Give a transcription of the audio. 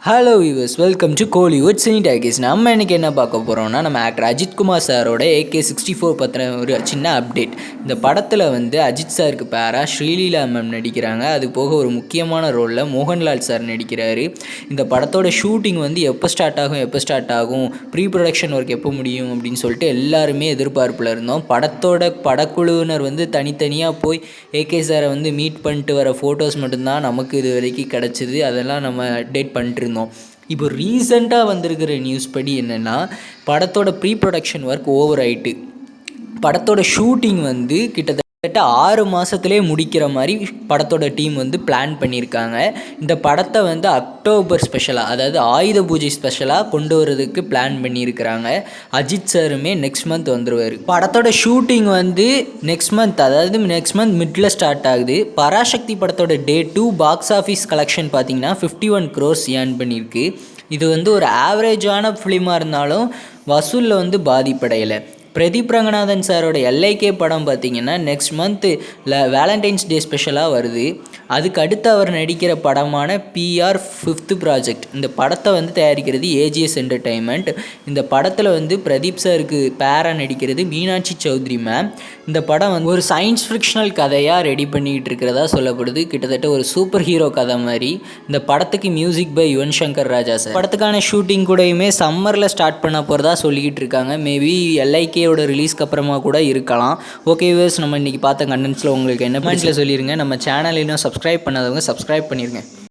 Hello viewers, welcome to Kollywood Cine Talkies. நம்ம இன்றைக்கி என்ன பார்க்க போகிறோம்னா, நம்ம ஆக்டர் அஜித்குமார் சாரோட AK-64 பற்றின ஒரு சின்ன அப்டேட். இந்த படத்தில் வந்து அஜித் சாருக்கு பேரா ஸ்ரீலீலா மேம் நடிக்கிறாங்க. அது போக ஒரு முக்கியமான ரோலில் மோகன்லால் சார் நடிக்கிறாரு. இந்த படத்தோட ஷூட்டிங் வந்து எப்போ ஸ்டார்ட் ஆகும், ப்ரீ ப்ரொடக்ஷன் ஒர்க் எப்போ முடியும் அப்படின்னு சொல்லிட்டு எல்லாருமே எதிர்பார்ப்பில் இருந்தோம். படத்தோட படக்குழுவினர் வந்து தனித்தனியாக போய் AK சாரை வந்து மீட் பண்ணிட்டு வர ஃபோட்டோஸ் மட்டும்தான் நமக்கு இது வரைக்கும் கிடச்சிது. அதெல்லாம் நம்ம அப்டேட் பண்ணிட்டு இருந்தோம். இப்போ ரீசெண்டாக வந்திருக்கிற நியூஸ் படி என்னென்னா, படத்தோட ப்ரீ ப்ரொடக்ஷன் ஒர்க் ஓவர் ஆகிட்டு படத்தோட ஷூட்டிங் வந்து கிட்டத்தட்ட 6 மாதத்துலேயே முடிக்கிற மாதிரி படத்தோட டீம் வந்து பிளான் பண்ணியிருக்காங்க. இந்த படத்தை வந்து அக்டோபர் ஸ்பெஷலாக, அதாவது ஆயுத பூஜை ஸ்பெஷலாக கொண்டு வரதுக்கு பிளான் பண்ணியிருக்கிறாங்க. அஜித் சாருமே நெக்ஸ்ட் மந்த் வந்துடுவார். படத்தோட ஷூட்டிங் வந்து நெக்ஸ்ட் மந்த் மிட்டில் ஸ்டார்ட் ஆகுது. பராசக்தி படத்தோட Day 2 பாக்ஸ் ஆஃபீஸ் கலெக்ஷன் பார்த்திங்கன்னா 51 crores ஏர்ன் பண்ணியிருக்கு. இது வந்து ஒரு ஆவரேஜான ஃபிலிமாக இருந்தாலும் வசூலில் வந்து பாதிப்படையலை. பிரதீப் ரங்கநாதன் சாரோட LIK படம் பார்த்திங்கன்னா நெக்ஸ்ட் மந்த்து வேலண்டைன்ஸ் டே ஸ்பெஷலாக வருது. அதுக்கு அடுத்து அவர் நடிக்கிற படமான PR 5th ப்ராஜெக்ட், இந்த படத்தை வந்து தயாரிக்கிறது AGS என்டர்டைன்மெண்ட். இந்த படத்தில் வந்து பிரதீப் சாருக்கு பேரா நடிக்கிறது மீனாட்சி சௌத்ரி மேம். இந்த படம் வந்து ஒரு சயின்ஸ் ஃபிக்ஷனல் கதையாக ரெடி பண்ணிக்கிட்டு இருக்கிறதா சொல்லப்படுது. கிட்டத்தட்ட ஒரு சூப்பர் ஹீரோ கதை மாதிரி. இந்த படத்துக்கு music by Yuvan Shankar Raja sir. படத்துக்கான ஷூட்டிங் கூடயுமே சம்மரில் ஸ்டார்ட் பண்ண போகிறதா சொல்லிக்கிட்டு இருக்காங்க. மேபி LIK ரிலீஸ்க்கு அப்புறமா கூட இருக்கலாம். ஓகே வியூவர்ஸ், நம்ம இன்றைக்கி பார்த்த கண்டென்ட்ஸில் உங்களுக்கு என்ன பாயிண்ட்ஸில் சொல்லிடுங்க. நம்ம சேனல் இன்னும் சப்ஸ்கிரைப் பண்ணாதவங்க சப்ஸ்கிரைப் பண்ணிடுங்க.